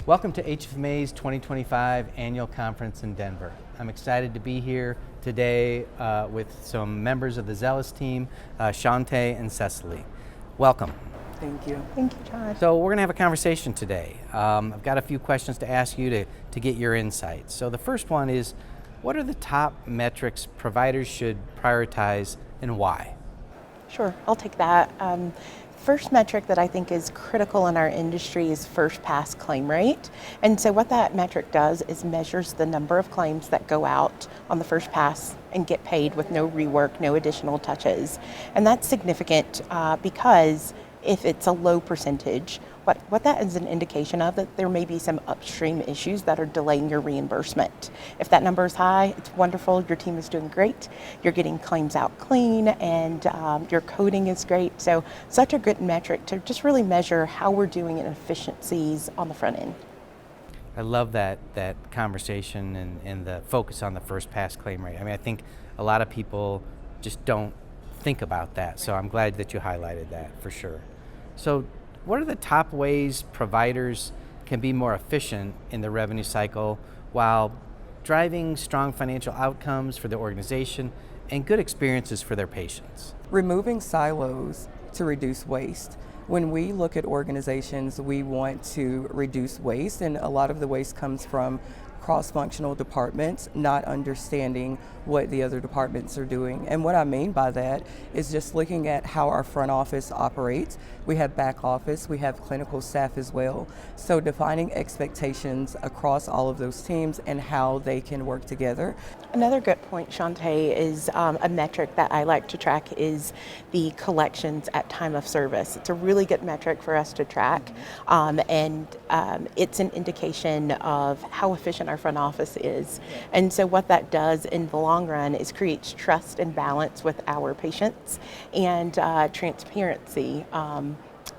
Welcome to HFMA's 2025 annual conference in Denver. I'm excited to be here today with some members of the Zelis team, Shanta and Ceciley. Welcome. Thank you. Thank you, Todd. So we're going to have a conversation today. I've got a few questions to ask you to get your insights. So the first one is, what are the top metrics providers should prioritize and why? Sure, I'll take that. First metric that I think is critical in our industry is first pass claim rate. And so what that metric does is measures the number of claims that go out on the first pass and get paid with no rework, no additional touches. And that's significant because if it's a low percentage, what that is an indication of that there may be some upstream issues that are delaying your reimbursement. If that number is high, it's wonderful, your team is doing great, you're getting claims out clean, and your coding is great. So such a good metric to just really measure how we're doing in efficiencies on the front end. I love that conversation and the focus on the first pass claim rate. I mean, I think a lot of people just don't think about that, so I'm glad that you highlighted that for sure. So what are the top ways providers can be more efficient in the revenue cycle while driving strong financial outcomes for the organization and good experiences for their patients? Removing silos to reduce waste. When we look at organizations, we want to reduce waste, and a lot of the waste comes from cross-functional departments not understanding what the other departments are doing. And what I mean by that is just looking at how our front office operates. We have back office, we have clinical staff as well. So defining expectations across all of those teams and how they can work together. Another good point, Shanta, is a metric that I like to track is the collections at time of service. It's a really good metric for us to track, and it's an indication of how efficient our front office is. And so what that does in the long run is creates trust and balance with our patients and transparency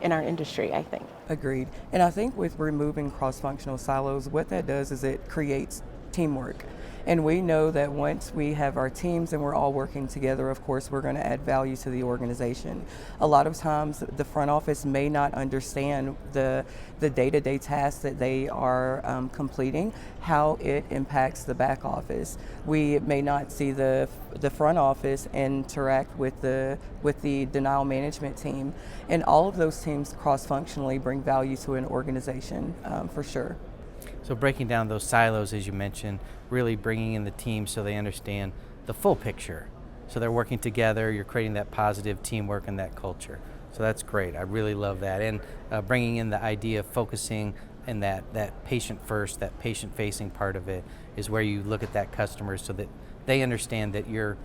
in our industry, I think. Agreed. And I think with removing cross-functional silos, what that does is it creates teamwork. And we know that once we have our teams and we're all working together, of course, we're going to add value to the organization. A lot of times the front office may not understand the day-to-day tasks that they are completing, how it impacts the back office. We may not see the front office interact with the denial management team. And all of those teams cross-functionally bring value to an organization for sure. So breaking down those silos, as you mentioned, really bringing in the team so they understand the full picture. So they're working together, you're creating that positive teamwork and that culture. So that's great, I really love that. And bringing in the idea of focusing in that patient first, that patient facing part of it is where you look at that customer so that they understand that you're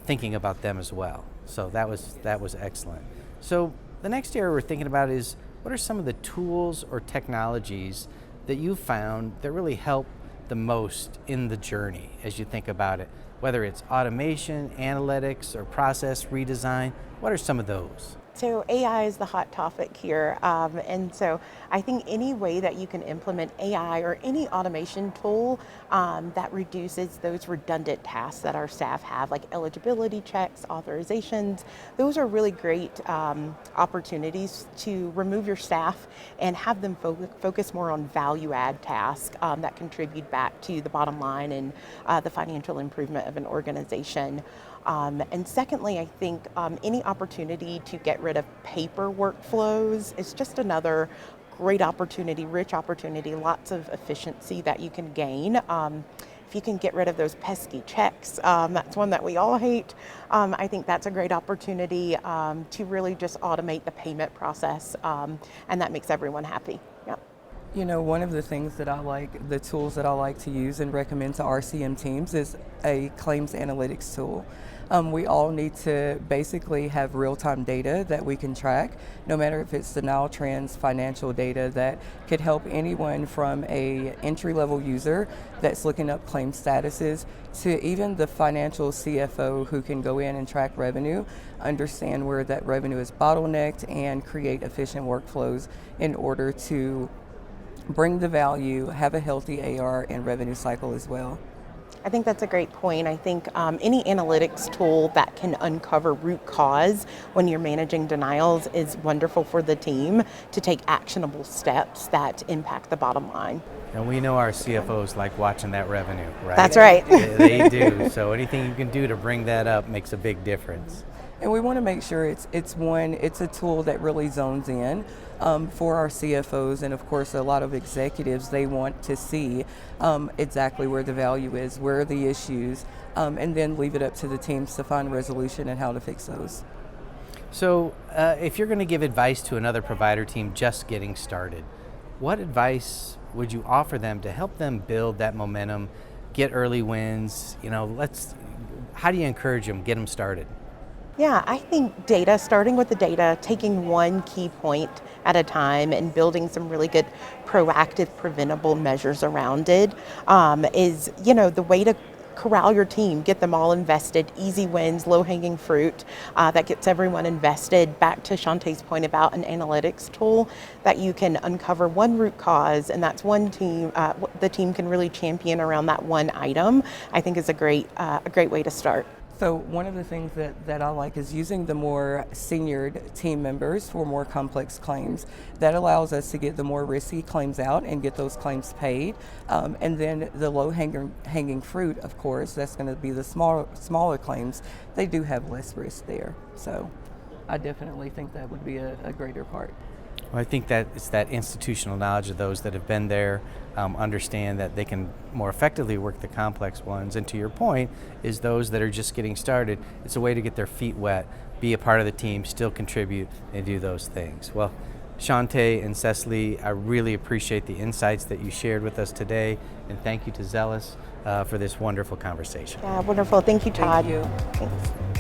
thinking about them as well. So that was excellent. So the next area we're thinking about is, what are some of the tools or technologies that you found that really help the most in the journey as you think about it, whether it's automation, analytics, or process redesign? What are some of those? So AI is the hot topic here, and so I think any way that you can implement AI or any automation tool that reduces those redundant tasks that our staff have, like eligibility checks, authorizations, those are really great opportunities to remove your staff and have them focus more on value-add tasks that contribute back to the bottom line and the financial improvement of an organization. And secondly, I think any opportunity to get rid of paper workflows is just another great opportunity, rich opportunity, lots of efficiency that you can gain. If you can get rid of those pesky checks, that's one that we all hate. I think that's a great opportunity to really just automate the payment process, and that makes everyone happy. Yep. You know, one of the things that I like, the tools that I like to use and recommend to RCM teams is a claims analytics tool. We all need to basically have real-time data that we can track, no matter if it's denial trends, financial data that could help anyone from a entry-level user that's looking up claim statuses to even the financial CFO who can go in and track revenue, understand where that revenue is bottlenecked, and create efficient workflows in order to bring the value, have a healthy AR and revenue cycle as well. I think that's a great point. I think any analytics tool that can uncover root cause when you're managing denials is wonderful for the team to take actionable steps that impact the bottom line. And we know our CFOs like watching that revenue, right? That's right. They do. So anything you can do to bring that up makes a big difference. And we want to make sure it's a tool that really zones in for our CFOs, and of course a lot of executives, they want to see exactly where the value is, where are the issues, and then leave it up to the teams to find resolution and how to fix those. So if you're going to give advice to another provider team just getting started, what advice would you offer them to help them build that momentum, get early wins? How do you encourage them, get them started? Yeah, I think data, starting with the data, taking one key point at a time and building some really good proactive, preventable measures around it is, the way to corral your team, get them all invested, easy wins, low-hanging fruit that gets everyone invested. Back to Shanta's point about an analytics tool that you can uncover one root cause, and that's one team, the team can really champion around that one item, I think is a great way to start. So one of the things that I like is using the more seniored team members for more complex claims. That allows us to get the more risky claims out and get those claims paid. And then the low-hanging fruit, of course, that's going to be the smaller claims. They do have less risk there. So I definitely think that would be a greater part. Well, I think that it's that institutional knowledge of those that have been there, understand that they can more effectively work the complex ones. And to your point, is those that are just getting started, it's a way to get their feet wet, be a part of the team, still contribute, and do those things. Well, Shanta and Ceciley, I really appreciate the insights that you shared with us today, and thank you to Zelis for this wonderful conversation. Yeah, wonderful. Thank you, Todd. Thank you. Thanks.